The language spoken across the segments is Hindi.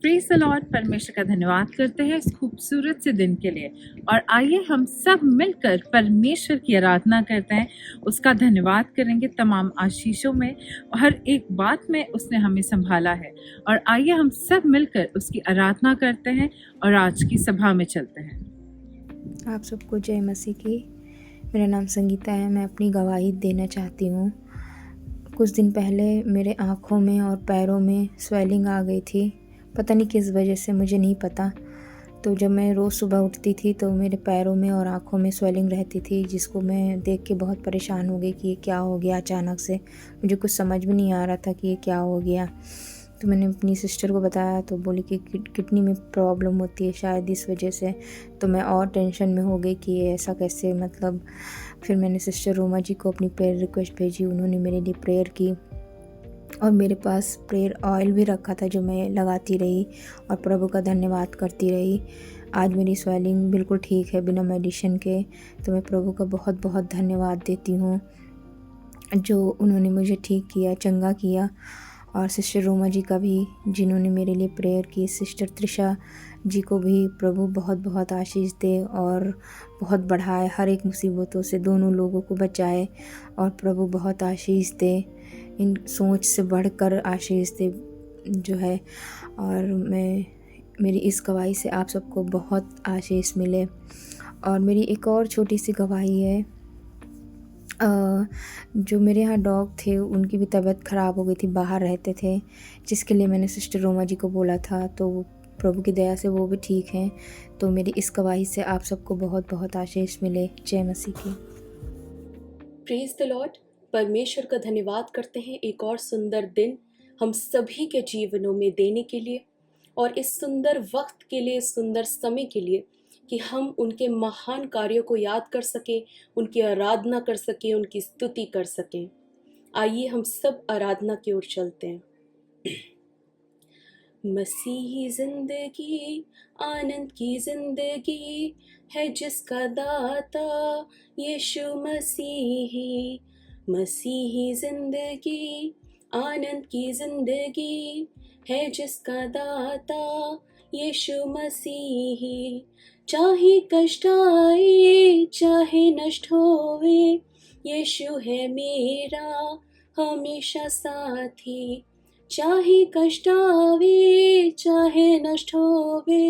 Praise the Lord. परमेश्वर का धन्यवाद करते हैं इस खूबसूरत से दिन के लिए। और आइए हम सब मिलकर परमेश्वर की आराधना करते हैं, उसका धन्यवाद करेंगे तमाम आशीषों में, हर एक बात में उसने हमें संभाला है। और आइए हम सब मिलकर उसकी आराधना करते हैं और आज की सभा में चलते हैं। आप सबको जय मसीह की। मेरा नाम संगीता है। मैं अपनी गवाही देना चाहती हूँ। कुछ दिन पहले मेरे आँखों में और पैरों में स्वेलिंग आ गई थी। पता नहीं किस वजह से, मुझे नहीं पता। तो जब मैं रोज़ सुबह उठती थी तो मेरे पैरों में और आँखों में स्वेलिंग रहती थी, जिसको मैं देख के बहुत परेशान हो गई कि ये क्या हो गया अचानक से। मुझे कुछ समझ में नहीं आ रहा था कि ये क्या हो गया। तो मैंने अपनी सिस्टर को बताया तो बोली कि किडनी में प्रॉब्लम होती है शायद इस वजह से। तो मैं और टेंशन में हो गई कि ये ऐसा कैसे, मतलब। फिर मैंने सिस्टर रोमा जी को अपनी प्रेयर रिक्वेस्ट भेजी, उन्होंने मेरे लिए प्रेयर की और मेरे पास प्रेयर ऑयल भी रखा था जो मैं लगाती रही और प्रभु का धन्यवाद करती रही। आज मेरी स्वेलिंग बिल्कुल ठीक है बिना मेडिसिन के। तो मैं प्रभु का बहुत बहुत धन्यवाद देती हूँ जो उन्होंने मुझे ठीक किया, चंगा किया। और सिस्टर रोमा जी का भी, जिन्होंने मेरे लिए प्रेयर की। सिस्टर त्रिशा जी को भी प्रभु बहुत बहुत आशीष दे और बहुत बढ़ाए, हर एक मुसीबतों से दोनों लोगों को बचाए और प्रभु बहुत आशीष दे, इन सोच से बढ़कर आशीष दे जो है। और मेरी इस गवाही से आप सबको बहुत आशीष मिले। और मेरी एक और छोटी सी गवाही है। जो मेरे यहाँ डॉग थे उनकी भी तबीयत ख़राब हो गई थी, बाहर रहते थे, जिसके लिए मैंने सिस्टर रोमा जी को बोला था। तो प्रभु की दया से वो भी ठीक हैं। तो मेरी इस गवाही से आप सबको बहुत बहुत आशीष मिले। जय मसीह की। Praise the Lord. परमेश्वर का धन्यवाद करते हैं एक और सुंदर दिन हम सभी के जीवनों में देने के लिए, और इस सुंदर वक्त के लिए, इस सुंदर समय के लिए कि हम उनके महान कार्यों को याद कर सकें, उनकी आराधना कर सकें, उनकी स्तुति कर सकें। आइए हम सब आराधना की ओर चलते हैं। मसीही जिंदगी आनंद की जिंदगी है जिसका दाता यीशु मसीही। मसीही जिंदगी आनंद की जिंदगी है जिसका दाता यीशु मसीही। चाहे कष्ट आए चाहे नष्ट होवे, यीशु है मेरा हमेशा साथी। चाहे कष्ट आवे चाहे नष्ट होवे,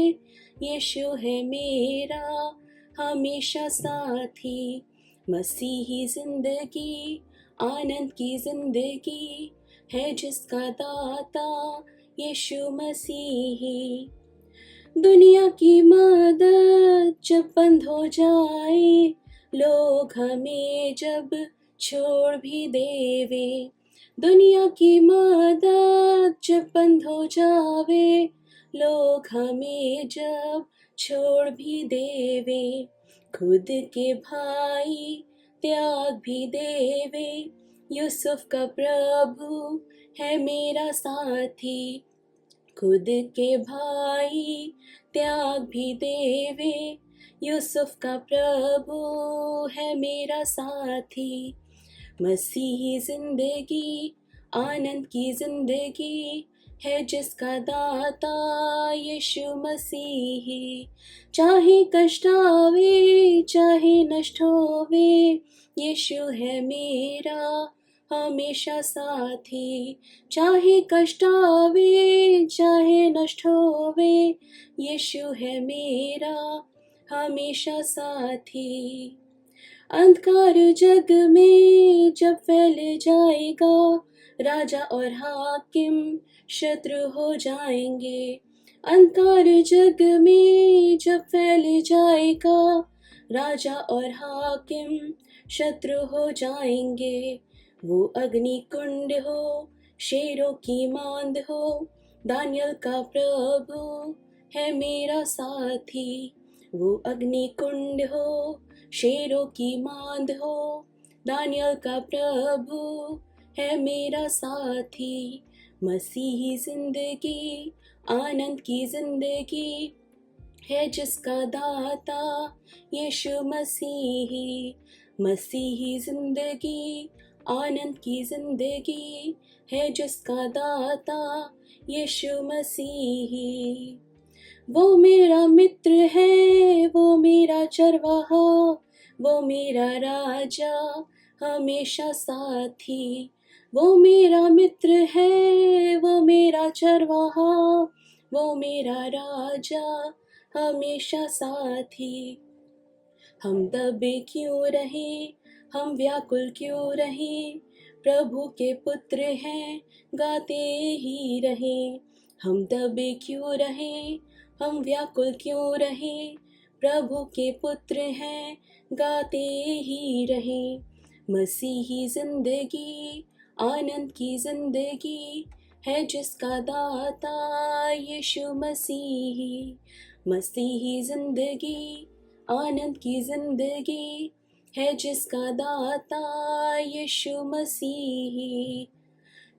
यीशु है मेरा हमेशा साथी। मसीही जिंदगी आनंद की जिंदगी है जिसका दाता यीशु मसीही। दुनिया की मदद जब बंद हो जाए, लोग हमें जब छोड़ भी देवे, दुनिया की मदद जब बंद हो जावे, लोग हमें जब छोड़ भी देवे, खुद के भाई त्याग भी देवे, यूसुफ का प्रभु है मेरा साथी। खुद के भाई त्याग भी देवे, यूसुफ का प्रभु है मेरा साथी। मसीही जिंदगी आनंद की जिंदगी है जिसका दाता यीशु मसीही। चाहे कष्ट आवे चाहे नष्ट होवे, यीशु है मेरा हमेशा साथी। चाहे कष्ट आवे चाहे नष्ट होवे, यीशु है मेरा हमेशा साथी। अंधकार जग में जब फैल जाएगा, राजा और हाकिम शत्रु हो जाएंगे। अंधकार जग में जब फैल जाएगा, राजा और हाकिम शत्रु हो जाएंगे। वो अग्नि कुंड हो, शेरों की मांद हो, दानियल का प्रभु है मेरा साथी। वो अग्नि कुंड हो, शेरों की मांद हो, दानियल का प्रभु है मेरा साथी। मसीही जिंदगी आनंद की जिंदगी है जिसका दाता यीशु मसीही। मसीही जिंदगी आनंद की जिंदगी है जिसका दाता यीशु मसीही। वो मेरा मित्र है, वो मेरा चरवाहा, वो मेरा राजा हमेशा साथी। वो मेरा मित्र है, वो मेरा चरवाहा, वो मेरा राजा हमेशा साथी। हम दबे क्यों रहे, हम व्याकुल क्यों रहे, प्रभु के पुत्र हैं गाते ही रहे। हम दबे क्यों रहे, हम व्याकुल क्यों रहे, प्रभु के पुत्र हैं गाते ही रहे। मसीही जिंदगी आनंद की जिंदगी है जिसका दाता यीशु मसीही। मसीही जिंदगी आनंद की जिंदगी है जिसका दाता यीशु मसीही।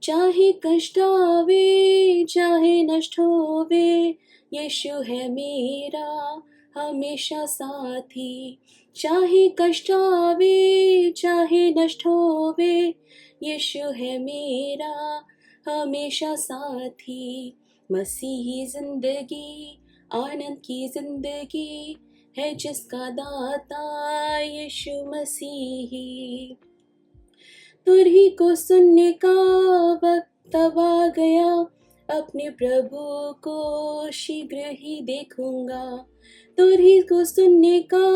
चाहे कष्ट आवे, चाहे नष्ट होवे, यीशु है मेरा हमेशा साथी। चाहे कष्ट आवे, चाहे नष्ट होवे, यीशु है मेरा हमेशा साथी। मसीही जिंदगी आनंद की जिंदगी है जिसका दाता यीशु मसीही। तुरही को सुनने का वक्त अब आ गया, अपने प्रभु को शीघ्र ही देखूंगा। तुरही को सुनने का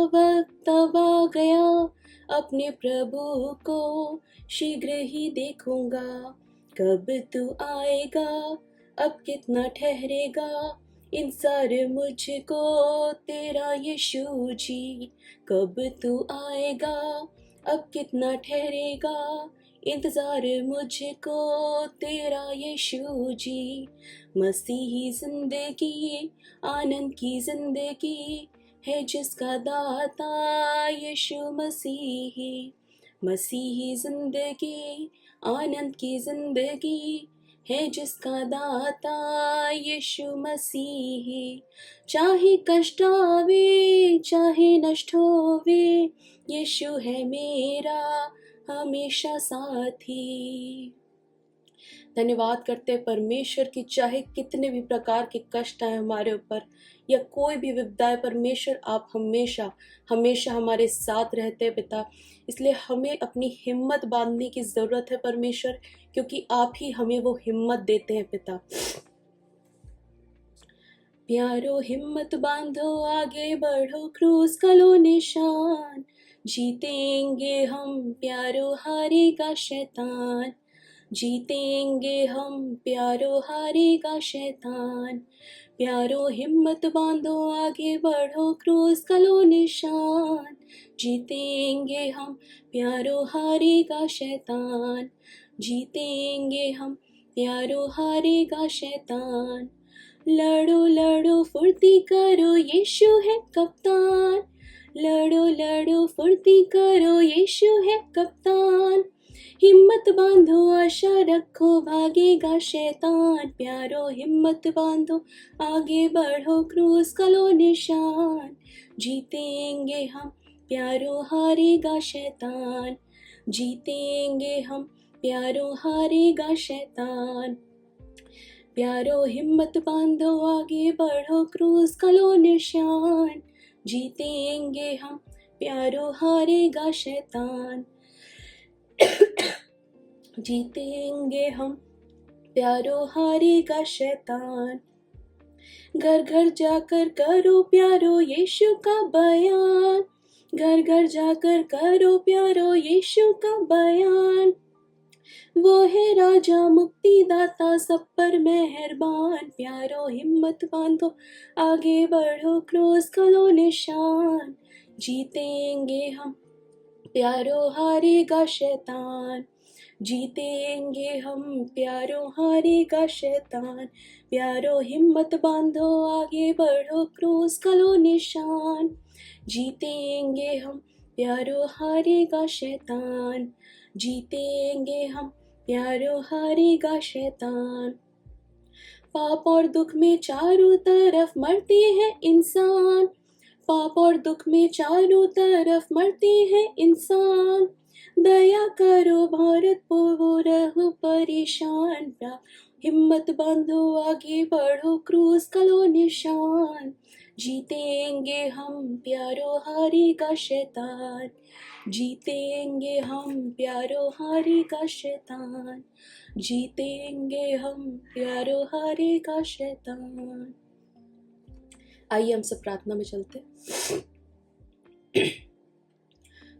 वक्त अब आ गया, अपने प्रभु को शीघ्र ही देखूंगा। कब तू आएगा, अब कितना ठहरेगा, इंतजार मुझको तेरा यीशु जी। कब तू आएगा, अब कितना ठहरेगा, इंतजार मुझको तेरा यीशु जी। मसीही जिंदगी आनंद की जिंदगी है जिसका दाता यीशु मसीही। मसीही जिंदगी आनंद की जिंदगी है जिसका दाता यीशु मसीही। चाहे कष्ट आवे, चाहे नष्ट होवे, यीशु है मेरा हमेशा साथी। धन्यवाद करते हैं परमेश्वर की, चाहे कितने भी प्रकार के कष्ट आए हमारे ऊपर या कोई भी विपदा है, परमेश्वर आप हमेशा हमेशा हमारे साथ रहते हैं पिता। इसलिए हमें अपनी हिम्मत बांधने की ज़रूरत है परमेश्वर, क्योंकि आप ही हमें वो हिम्मत देते हैं पिता। प्यारो हिम्मत बांधो, आगे बढ़ो, क्रूस का लो निशान। जीतेंगे हम प्यारो, हारेगा शैतान। जीतेंगे हम प्यारो, हारेगा शैतान। प्यारो हिम्मत बांधो, आगे बढ़ो, क्रूस का लो निशान। जीतेंगे हम प्यारो, हारेगा शैतान। जीतेंगे हम प्यारो, हारेगा शैतान। लड़ो लड़ो फुर्ती करो, यीशु है कप्तान। लड़ो लड़ो फुर्ती करो, यीशु है कप्तान। हिम्मत बांधो, आशा रखो, भागेगा शैतान। प्यारो हिम्मत बांधो, आगे बढ़ो, क्रूस का लो निशान। जीतेंगे हम प्यारो, हारेगा शैतान। जीतेंगे हम प्यारो, हारेगा शैतान। प्यारो हिम्मत बांधो, आगे बढ़ो, क्रूस का लो निशान। जीतेंगे हम प्यारो, हारेगा शैतान। जीतेंगे हम प्यारो, हारेगा शैतान। घर घर जाकर करो प्यारो यीशु का बयान। घर घर जाकर करो प्यारो यीशु का बयान। वो है राजा मुक्तिदाता, सब पर मेहरबान। प्यारो हिम्मत बांधो, आगे बढ़ो, क्रूस का लो निशान। जीतेंगे हम प्यारो, हारेगा शैतान। जीतेंगे हम प्यारो, हारेगा शैतान। प्यारो हिम्मत बांधो, आगे बढ़ो, क्रूस का लो निशान। जीतेंगे हम प्यारो, हारेगा शैतान। जीतेंगे हम प्यारो, हारेगा शैतान। पाप और दुख में चारों तरफ मरते हैं इंसान। पाप और दुख में चारों तरफ मरते हैं इंसान। दया करो भारत वो रहो परेशान, हिम्मत बांधो आगे बढ़ो क्रूज का लो निशान, जीतेंगे हम प्यारो हारेगा शैतान, जीतेंगे हम प्यारो हारेगा शैतान, जीतेंगे हम प्यारो हारेगा शैतान। आइए हम सब प्रार्थना में चलते हैं।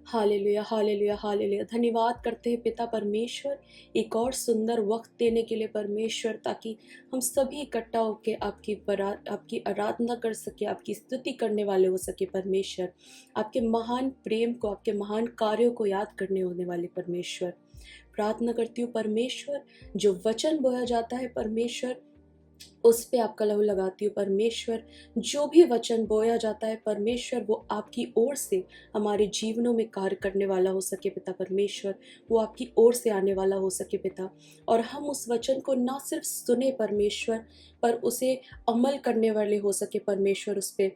Hallelujah hallelujah hallelujah. धन्यवाद करते हैं पिता परमेश्वर एक और सुंदर वक्त देने के लिए परमेश्वर, ताकि हम सभी इकट्ठा होकर आपकी आराधना कर सके, आपकी स्तुति करने वाले हो सके परमेश्वर, आपके महान प्रेम को, आपके महान कार्यों को याद करने होने वाले परमेश्वर। प्रार्थना करती हूँ परमेश्वर, जो वचन बोया जाता है परमेश्वर उस पे आपका लहू लगाती हूँ परमेश्वर। जो भी वचन बोया जाता है परमेश्वर वो आपकी ओर से हमारे जीवनों में कार्य करने वाला हो सके पिता परमेश्वर, वो आपकी ओर से आने वाला हो सके पिता, और हम उस वचन को ना सिर्फ सुने परमेश्वर पर उसे अमल करने वाले हो सके परमेश्वर उस पे,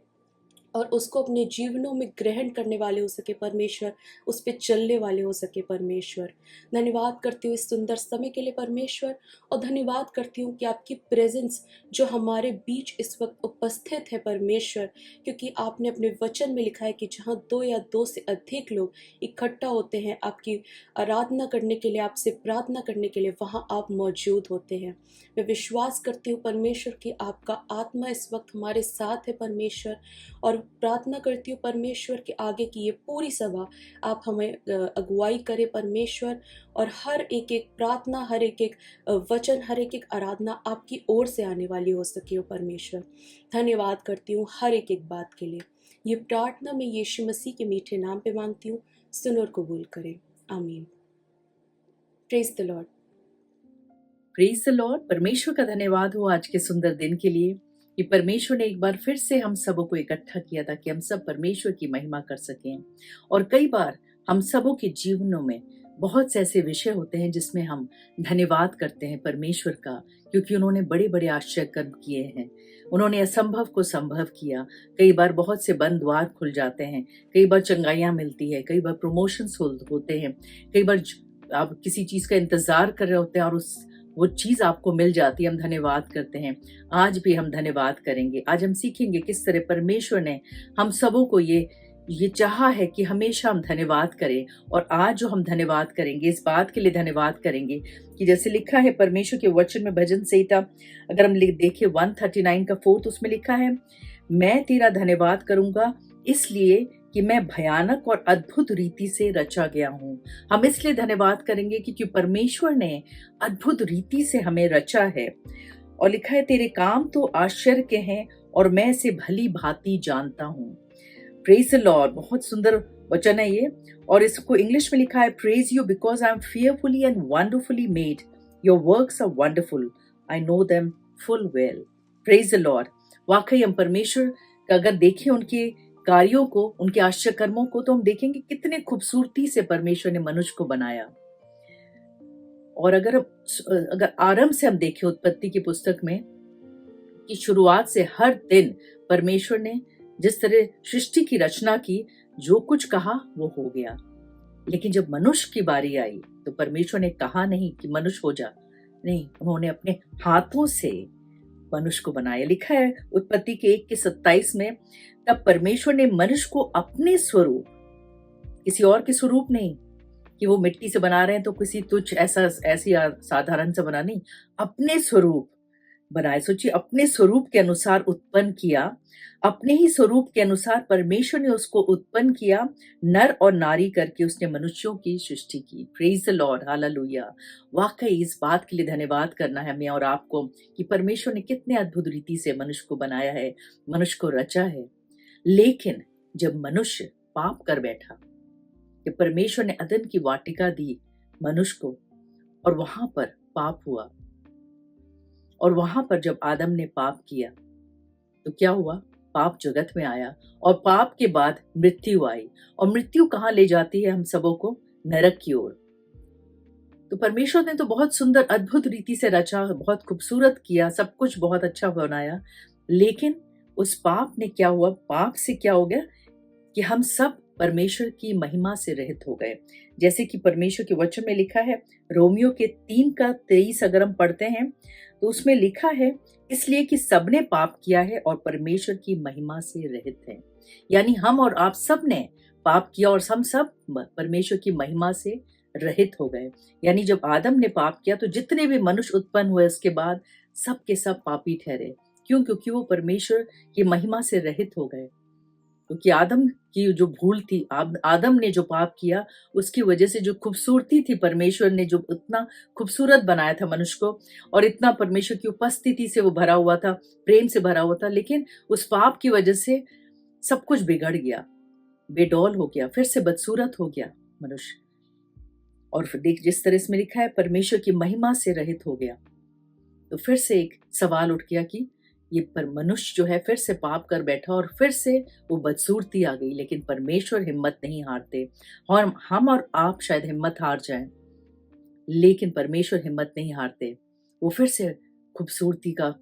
और उसको अपने जीवनों में ग्रहण करने वाले हो सके परमेश्वर, उस पे चलने वाले हो सके परमेश्वर। धन्यवाद करती हूँ इस सुंदर समय के लिए परमेश्वर, और धन्यवाद करती हूँ कि आपकी प्रेजेंस जो हमारे बीच इस वक्त उपस्थित है परमेश्वर, क्योंकि आपने अपने वचन में लिखा है कि जहाँ 2 या 2 से अधिक लोग इकट्ठा होते हैं आपकी आराधना करने के लिए, आपसे प्रार्थना करने के लिए, वहाँ आप मौजूद होते हैं। मैं विश्वास करती हूँ परमेश्वर कि आपका आत्मा इस वक्त हमारे साथ है परमेश्वर, और प्रार्थना करती हूँ परमेश्वर के आगे की ये पूरी सभा आप हमें अगुवाई करे परमेश्वर, और हर एक एक प्रार्थना, हर एक एक वचन, हर एक एक आराधना आपकी ओर से आने वाली हो सके हो परमेश्वर। धन्यवाद करती हूँ हर एक एक बात के लिए। ये प्रार्थना मैं यीशु मसीह के मीठे नाम पे मांगती हूँ, सुन और कबूल करें, आमीन। Praise the Lord. Praise the Lord. परमेश्वर का धन्यवाद हो आज के सुंदर दिन के लिए कि परमेश्वर ने एक बार फिर से हम सबों को इकट्ठा किया था कि हम सब परमेश्वर की महिमा कर सकें। और कई बार हम सबों के जीवनों में बहुत से ऐसे विषय होते हैं जिसमें हम धन्यवाद करते हैं परमेश्वर का, क्योंकि उन्होंने बड़े बड़े आश्चर्य कर्म किए हैं, उन्होंने असंभव को संभव किया। कई बार बहुत से बंद द्वार खुल जाते हैं, कई बार चंगाइयाँ मिलती है, कई बार प्रमोशंस होते हैं, कई बार आप किसी चीज का इंतजार कर रहे होते हैं और वो चीज आपको मिल जाती है। हम धन्यवाद करते हैं। आज भी हम धन्यवाद करेंगे। आज हम सीखेंगे किस तरह परमेश्वर ने हम सबों को ये चाहा है कि हमेशा हम धन्यवाद करें। और आज जो हम धन्यवाद करेंगे इस बात के लिए धन्यवाद करेंगे कि जैसे लिखा है परमेश्वर के वचन में, भजन संहिता अगर हम देखें 139 का 4, उसमें लिखा है, मैं तेरा धन्यवाद करूंगा इसलिए कि मैं भयानक और अद्भुत रीति से रचा गया हूँ। हम इसलिए धन्यवाद करेंगे क्योंकि परमेश्वर ने अद्भुत रीति से हमें रचा है। और लिखा है, तेरे काम तो आश्चर्य के हैं और मैं इसे भली भांति जानता हूँ। Praise the Lord. बहुत सुंदर वचन है ये। और इसको इंग्लिश में लिखा है, praise you because I am fearfully and wonderfully made. Your works are wonderful. I know them full well. Praise the Lord. वाकई हम परमेश्वर का अगर देखें उनके कार्यों को, उनके आश्चर्य कर्मों को, तो हम देखेंगे कितने खूबसूरती से परमेश्वर ने मनुष्य को बनाया। और अगर आरंभ से हम देखें उत्पत्ति की पुस्तक में कि शुरुआत से हर दिन परमेश्वर ने जिस तरह सृष्टि की रचना की, जो कुछ कहा वो हो गया। लेकिन जब मनुष्य की बारी आई तो परमेश्वर ने कहा नहीं कि मनुष्य हो जा, नहीं, उन्होंने अपने हाथों से मनुष्य को बनाया। लिखा है उत्पत्ति के 1:27 में, तब परमेश्वर ने मनुष्य को अपने स्वरूप, किसी और के स्वरूप नहीं कि वो मिट्टी से बना रहे हैं तो किसी तुच्छ ऐसी साधारण सा बना, नहीं, अपने स्वरूप बनाए। सोचिए, अपने स्वरूप के अनुसार उत्पन्न किया, अपने ही स्वरूप के अनुसार परमेश्वर ने उसको उत्पन्न किया, नर और नारी करके उसने मनुष्यों की सृष्टि की। Praise the Lord, hallelujah. वाकई इस बात के लिए धन्यवाद करना है हमें और आपको कि परमेश्वर ने कितने अद्भुत रीति से मनुष्य को बनाया है, मनुष्य को रचा है। लेकिन जब मनुष्य पाप कर बैठा, कि परमेश्वर ने अदन की वाटिका दी मनुष्य को, और वहां पर पाप हुआ, और वहां पर जब आदम ने पाप किया तो क्या हुआ? पाप जगत में आया, और पाप के बाद मृत्यु आई। और मृत्यु कहाँ ले जाती है हम सबों को? नरक की ओर। तो परमेश्वर ने तो बहुत सुंदर अद्भुत रीति से रचा, बहुत खूबसूरत किया, सब कुछ बहुत अच्छा बनाया। लेकिन उस पाप ने क्या हुआ? पाप से क्या हो गया कि हम सब परमेश्वर की महिमा से रहित हो गए। जैसे कि परमेश्वर के वचन में लिखा है, रोमियो के 3:23 अगर हम पढ़ते हैं तो उसमें लिखा है, इसलिए कि सबने पाप किया है और परमेश्वर की महिमा से रहित हैं। यानी हम और आप सब ने पाप किया और हम सब परमेश्वर की महिमा से रहित हो गए। यानी जब आदम ने पाप किया तो जितने भी मनुष्य उत्पन्न हुए उसके बाद सब के सब पापी ठहरे। क्यों? क्योंकि वो परमेश्वर की महिमा से रहित हो गए। क्योंकि आदम की जो भूल थी, आदम ने जो पाप किया, उसकी वजह से जो खूबसूरती थी, परमेश्वर ने जो इतना खूबसूरत बनाया था मनुष्य को और इतना परमेश्वर की उपस्थिति से वो भरा हुआ था, प्रेम से भरा हुआ था, लेकिन उस पाप की वजह से सब कुछ बिगड़ गया, बेडौल हो गया, फिर से बदसूरत हो गया मनुष्य। और फिर देख, जिस तरह इसमें लिखा है, परमेश्वर की महिमा से रहित हो गया, तो फिर से एक सवाल उठ गया कि ये पर मनुष्य जो है फिर से पाप कर बैठा और फिर से वो बदसूरती आ गई। लेकिन परमेश्वर हिम्मत नहीं हारते, और हम और आप शायद हिम्मत हार जाएं, लेकिन परमेश्वर हिम्मत नहीं हारते। वो फिर से खूबसूरती का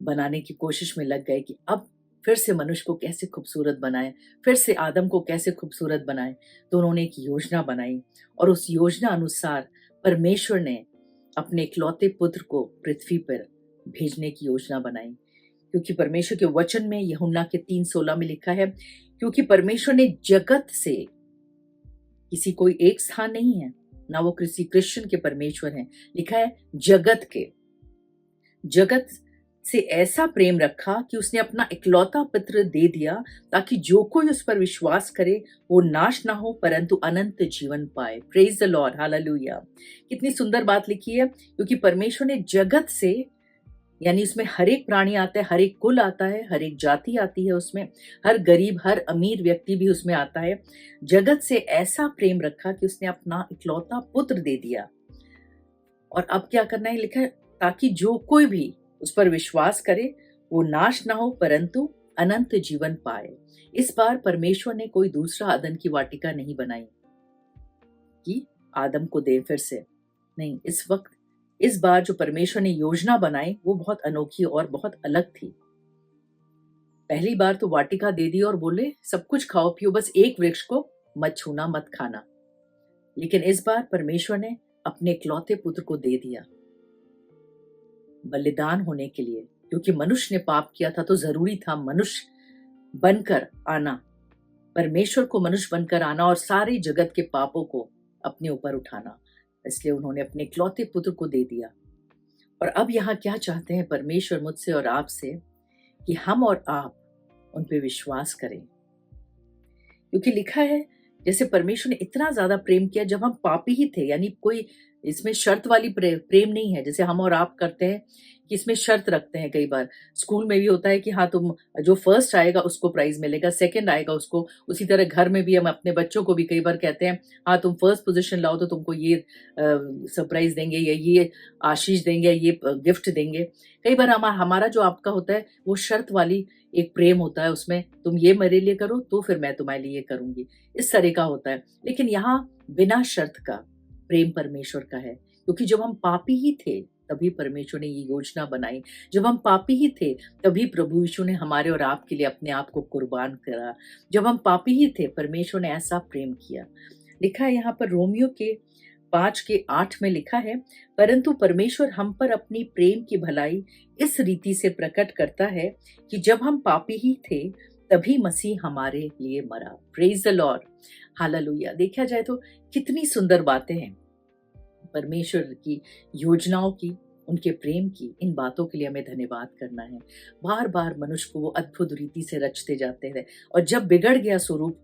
बनाने की कोशिश में लग गए कि अब फिर से मनुष्य को कैसे खूबसूरत बनाए, फिर से आदम को कैसे खूबसूरत बनाए। तो उन्होंने एक योजना बनाई और उस योजना अनुसार परमेश्वर ने अपने इकलौते पुत्र को पृथ्वी पर भेजने की योजना बनाई। क्योंकि परमेश्वर के वचन में यूहन्ना के 3:16 में लिखा है, क्योंकि परमेश्वर ने जगत से, किसी कोई एक स्थान नहीं है, ना वो किसी क्रिश्चियन के परमेश्वर हैं, लिखा है जगत से ऐसा प्रेम रखा कि उसने अपना इकलौता पुत्र दे दिया, ताकि जो कोई उस पर विश्वास करे वो नाश ना हो परंतु अनंत जीवन पाए। Praise the Lord, hallelujah. कितनी सुंदर बात लिखी है। क्योंकि परमेश्वर ने जगत से, यानी उसमें हर एक प्राणी आता है, हर एक कुल आता है, हर एक जाति आती है, उसमें हर गरीब हर अमीर व्यक्ति भी उसमें आता है। जगत से ऐसा प्रेम रखा कि उसने अपना इकलौता पुत्र दे दिया। और अब क्या करना है, लिखा है, ताकि जो कोई भी उस पर विश्वास करे वो नाश ना हो परंतु अनंत जीवन पाए। इस बार परमेश्वर ने कोई दूसरा आदम की वाटिका नहीं बनाई कि आदम को दे फिर से, नहीं। इस बार जो परमेश्वर ने योजना बनाई वो बहुत अनोखी और बहुत अलग थी। पहली बार तो वाटिका दे दी और बोले सब कुछ खाओ पियो, बस एक वृक्ष को मत छूना मत खाना। लेकिन इस बार परमेश्वर ने अपने इकलौते पुत्र को दे दिया बलिदान होने के लिए। क्योंकि मनुष्य ने पाप किया था तो जरूरी था मनुष्य बनकर आना, परमेश्वर को मनुष्य बनकर आना और सारे जगत के पापों को अपने ऊपर उठाना। इसलिए उन्होंने अपने इकलौते पुत्र को दे दिया। और अब यहाँ क्या चाहते हैं परमेश्वर मुझसे और आपसे, कि हम और आप उन पे विश्वास करें। क्योंकि लिखा है, जैसे परमेश्वर ने इतना ज्यादा प्रेम किया जब हम पापी ही थे, यानी कोई इसमें शर्त वाली प्रेम नहीं है जैसे हम और आप करते हैं कि इसमें शर्त रखते हैं। कई बार स्कूल में भी होता है कि हाँ तुम जो फर्स्ट आएगा उसको प्राइज मिलेगा, सेकंड आएगा उसको। उसी तरह घर में भी हम अपने बच्चों को भी कई बार कहते हैं, हाँ तुम फर्स्ट पोजीशन लाओ तो तुमको ये सरप्राइज देंगे या ये आशीष देंगे, ये गिफ्ट देंगे। कई बार हमारा जो आपका होता है वो शर्त वाली एक प्रेम होता है, उसमें तुम ये मेरे लिए करो तो फिर मैं तुम्हारे लिए करूंगी, इस तरह का होता है। लेकिन यहाँ बिना शर्त का प्रेम परमेश्वर का है। क्योंकि जब हम पापी ही थे तभी परमेश्वर ने ये योजना बनाई। जब हम पापी ही थे तभी प्रभु यीशु ने हमारे और आपके लिए अपने आप को कुर्बान करा। जब हम पापी ही थे परमेश्वर ने ऐसा प्रेम किया। लिखा है यहाँ पर रोमियो के 5:8 में लिखा है, परंतु परमेश्वर हम पर अपनी प्रेम की भलाई इस रीति से प्रकट करता है कि जब हम पापी ही थे तभी मसीह हमारे लिए मरा। Praise the Lord, hallelujah. देखा जाए तो कितनी सुंदर बातें हैं परमेश्वर की योजनाओं की, उनके प्रेम की। इन बातों के लिए हमें धन्यवाद करना है। बार बार मनुष्य को वो अद्भुत रीति से रचते जाते हैं और जब बिगड़ गया स्वरूप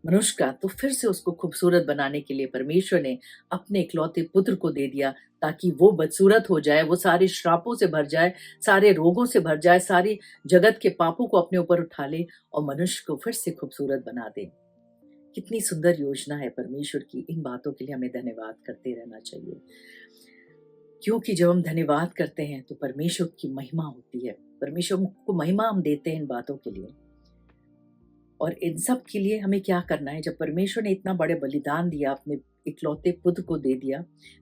मनुष्य का तो फिर से उसको खूबसूरत बनाने के लिए परमेश्वर ने अपने इकलौते पुत्र को दे दिया, ताकि वो बदसूरत हो जाए, वो सारे श्रापों से भर जाए, सारे रोगों से भर जाए, सारी जगत के पापों को अपने ऊपर उठा ले और मनुष्य को फिर से खूबसूरत बना दे। कितनी सुंदर योजना है परमेश्वर की। इन बातों के लिए हमें धन्यवाद करते रहना चाहिए। क्योंकि जब हम धन्यवाद करते हैं तो परमेश्वर की महिमा होती है, परमेश्वर को महिमा हम देते हैं इन बातों के लिए। और इन सब के लिए हमें क्या करना है, जब परमेश्वर ने इतना बड़े बलिदान दिया, अपने इकलौते पुत्र को दे दिया,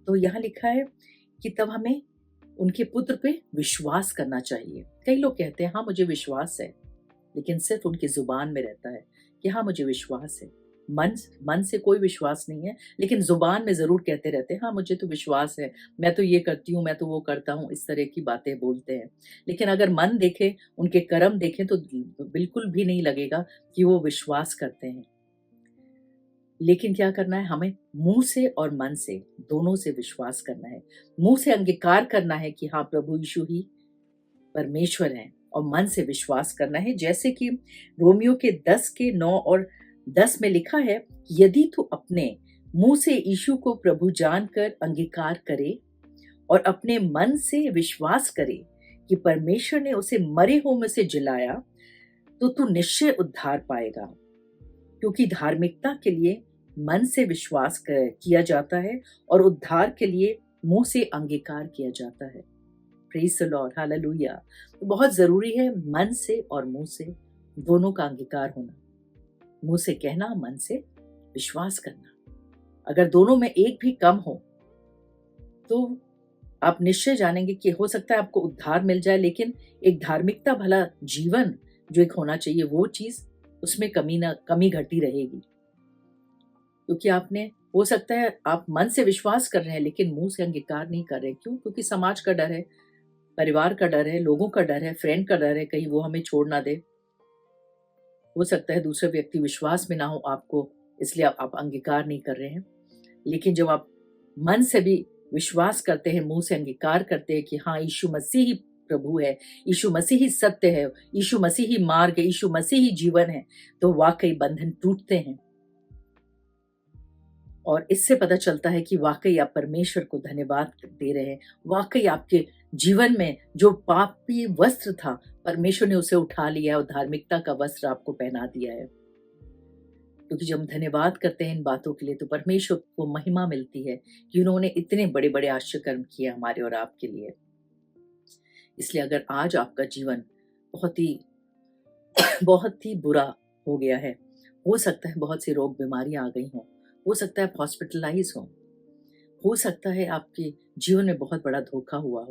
तो यहाँ लिखा है कि तब हमें उनके पुत्र पे विश्वास करना चाहिए। कई लोग कहते हैं हाँ मुझे विश्वास है, लेकिन सिर्फ उनकी जुबान में रहता है कि हाँ मुझे विश्वास है, मन से कोई विश्वास नहीं है, लेकिन जुबान में जरूर कहते रहते हैं हाँ मुझे तो विश्वास है, मैं तो ये करती हूँ, मैं तो वो करता हूँ, इस तरह की बातें बोलते हैं। लेकिन अगर मन देखे, उनके कर्म देखें तो बिल्कुल भी नहीं लगेगा कि वो विश्वास करते हैं। लेकिन क्या करना है, हमें मुंह से और मन से दोनों से विश्वास करना है। मुंह से अंगीकार करना है कि हाँ प्रभु यीशु ही परमेश्वर हैं, और मन से विश्वास करना है जैसे कि रोमियो के 10 के 9 और 10 में लिखा है, यदि तू अपने मुंह से यीशु को प्रभु जानकर अंगीकार करे और अपने मन से विश्वास करे कि परमेश्वर ने उसे मरे हुओं में से जिलाया, तो तू निश्चय उद्धार पाएगा। क्योंकि धार्मिकता के लिए मन से विश्वास किया जाता है और उद्धार के लिए मुंह से अंगीकार किया जाता है। Praise the Lord, hallelujah. तो बहुत जरूरी है मन से और मुंह से दोनों का अंगीकार होना। मुंह से कहना, मन से विश्वास करना। अगर दोनों में एक भी कम हो तो आप निश्चय जानेंगे कि हो सकता है आपको उद्धार मिल जाए, लेकिन एक धार्मिकता भला जीवन जो एक होना चाहिए वो चीज, उसमें कमी घटी रहेगी। क्योंकि आपने, हो सकता है आप मन से विश्वास कर रहे हैं लेकिन मुंह से अंगीकार नहीं कर रहे। क्यों? क्योंकि समाज का डर है, परिवार का डर है, लोगों का डर है, फ्रेंड का डर है, कहीं वो हमें छोड़ ना दे। हो सकता है दूसरे व्यक्ति विश्वास में ना हो आपको, इसलिए आप अंगीकार नहीं कर रहे हैं। लेकिन जब आप मन से भी विश्वास करते हैं, मुंह से अंगीकार करते हैं कि हाँ यीशु मसीह ही प्रभु है, यीशु मसीह ही सत्य है, यीशु मसीह ही मार्ग है, यीशु मसीह ही जीवन है, तो वाकई बंधन टूटते हैं। और इससे पता चलता है कि वाकई आप परमेश्वर को धन्यवाद दे रहे हैं। वाकई आपके जीवन में जो पापी वस्त्र था, परमेश्वर ने उसे उठा लिया और धार्मिकता का वस्त्र आपको पहना दिया है। क्योंकि जब हम धन्यवाद करते हैं इन बातों के लिए तो परमेश्वर को महिमा मिलती है कि उन्होंने इतने बड़े बड़े आश्चर्य कर्म किए हमारे और आपके लिए। इसलिए अगर आज आपका जीवन बहुत ही बुरा हो गया है, हो सकता है बहुत सी रोग बीमारियां आ गई हो सकता है आप हॉस्पिटलाइज हो सकता है आपके जीवन में बहुत बड़ा धोखा हुआ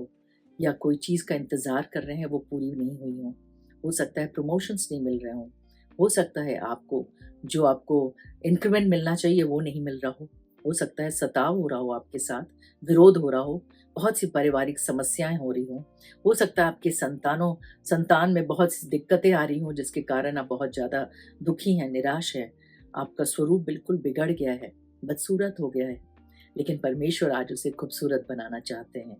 या कोई चीज का इंतजार कर रहे हैं वो पूरी नहीं हुई हो सकता है प्रमोशंस नहीं मिल रहे हो सकता है आपको इंक्रीमेंट मिलना चाहिए वो नहीं मिल रहा हो सकता है सताव हो रहा हो, आपके साथ विरोध हो रहा हो, बहुत सी पारिवारिक समस्याएं हो रही हो सकता है आपके संतान में बहुत सी दिक्कतें आ रही हो जिसके कारण आप बहुत ज्यादा दुखी हैं, निराश है, आपका स्वरूप बिल्कुल बिगड़ गया है, बदसूरत हो गया है। लेकिन परमेश्वर आज उसे खूबसूरत बनाना चाहते हैं।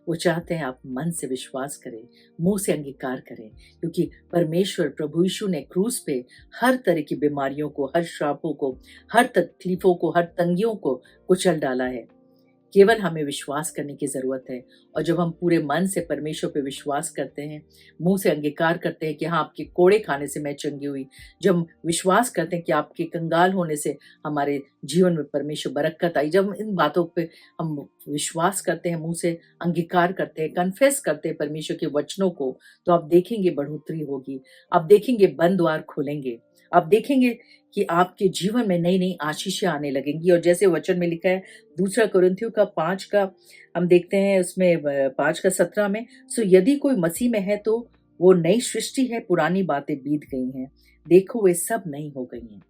वो चाहते हैं आप मन से विश्वास करें, मुंह से अंगीकार करें, क्योंकि परमेश्वर प्रभु यीशु ने क्रूस पे हर तरह की बीमारियों को, हर श्रापों को, हर तकलीफों को, हर तंगियों को कुचल डाला है। केवल हमें विश्वास करने की जरूरत है। और जब हम पूरे मन से परमेश्वर पे विश्वास करते हैं, मुंह से अंगीकार करते हैं कि हाँ आपके कोड़े खाने से मैं चंगी हुई, जब हम विश्वास करते हैं कि आपके कंगाल होने से हमारे जीवन में परमेश्वर बरकत आई, जब इन बातों पे हम विश्वास करते हैं, मुंह से अंगीकार करते हैं, कन्फेस करते हैं परमेश्वर के वचनों को, तो आप देखेंगे बढ़ोतरी होगी, आप देखेंगे बंद द्वार खुलेंगे, आप देखेंगे कि आपके जीवन में नई नई आशीषें आने लगेंगी। और जैसे वचन में लिखा है 2 कुरिन्थियों का 5 का हम देखते हैं उसमें 5 का 17 में, सो यदि कोई मसीह में है तो वो नई सृष्टि है, पुरानी बातें बीत गई हैं, देखो वे सब नई हो गई हैं।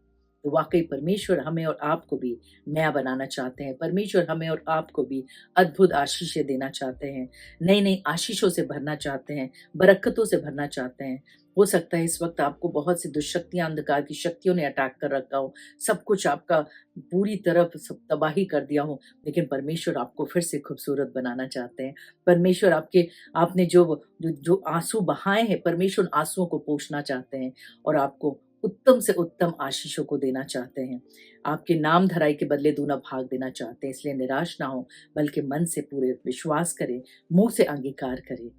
तो वाकई परमेश्वर हमें और आपको भी नया बनाना चाहते हैं। परमेश्वर हमें और आपको भी अद्भुत आशीषें देना चाहते हैं, नई नई आशीषों से भरना चाहते हैं, बरकतों से भरना चाहते हैं। हो सकता है इस वक्त आपको बहुत सी दुष्शक्तियां, अंधकार की शक्तियों ने अटैक कर रखा हो, सब कुछ आपका पूरी तरफ सब तबाही कर दिया हो, लेकिन परमेश्वर आपको फिर से खूबसूरत बनाना चाहते हैं। परमेश्वर आपने जो आंसू बहाए हैं, परमेश्वर आंसुओं को पोंछना चाहते हैं और आपको उत्तम से उत्तम आशीषों को देना चाहते हैं। आपके नाम धराई के बदले दूना भाग देना चाहते हैं। इसलिए निराश ना हो, बल्कि मन से पूरे विश्वास करें, मुंह से अंगीकार करें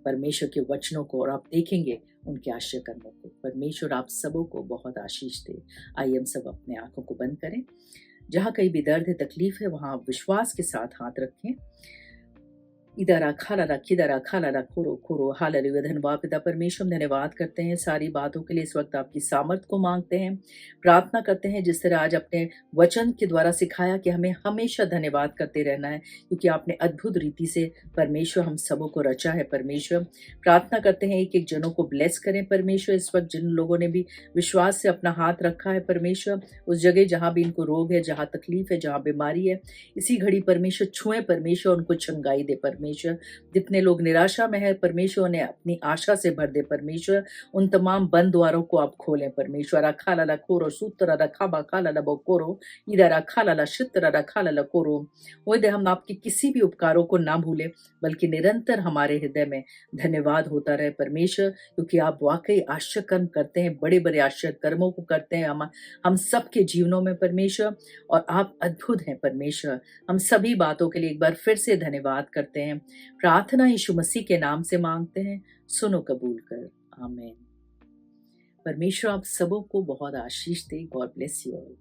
परमेश्वर के वचनों को, और आप देखेंगे उनके आश्चर्य कर्मों को। परमेश्वर आप सबों को बहुत आशीष दे। आइए हम सब अपने आंखों को बंद करें। जहाँ कहीं भी दर्द है, तकलीफ है, वहां आप विश्वास के साथ हाथ रखें इधरा खाला किधरा खाला खोरो खोरो हालेलुया। धन्यवाद पिता परमेश्वर, हम धन्यवाद करते हैं सारी बातों के लिए। इस वक्त आपकी सामर्थ को मांगते हैं, प्रार्थना करते हैं जिस तरह आज अपने वचन के द्वारा सिखाया कि हमें हमेशा धन्यवाद करते रहना है, क्योंकि आपने अद्भुत रीति से परमेश्वर हम सबों को रचा है। परमेश्वर प्रार्थना करते हैं एक एक जनों को ब्लेस करें परमेश्वर। इस वक्त जिन लोगों ने भी विश्वास से अपना हाथ रखा है परमेश्वर, उस जगह जहाँ भी इनको रोग है, जहाँ तकलीफ है, जहाँ बीमारी है, इसी घड़ी परमेश्वर छुए परमेश्वर, उनको चंगाई दे परमेश्वर। जितने लोग निराशा में है परमेश्वर, उन्हें अपनी आशा से भर दे परमेश्वर। उन तमाम बंद द्वारों को आप खोलें परमेश्वर। अखा लाला खोरो सूत्र रखा बखा लाला बोकोरो इधर अखा लाला शित्र रखा लाला कोरो। वो दे हम आपके किसी भी उपकारों को ना भूलें, बल्कि निरंतर हमारे हृदय में धन्यवाद होता रहे परमेश्वर, क्योंकि आप वाकई आश्चर्य कर्म करते हैं, बड़े बड़े आश्चर्य कर्मों को करते हैं हम सबके जीवनों में परमेश्वर, और आप अद्भुत हैं परमेश्वर। हम सभी बातों के लिए एक बार फिर से धन्यवाद करते हैं। प्रार्थना यीशु मसीह के नाम से मांगते हैं, सुनो कबूल कर, आमीन। परमेश्वर आप सबों को बहुत आशीष दे। God bless you all.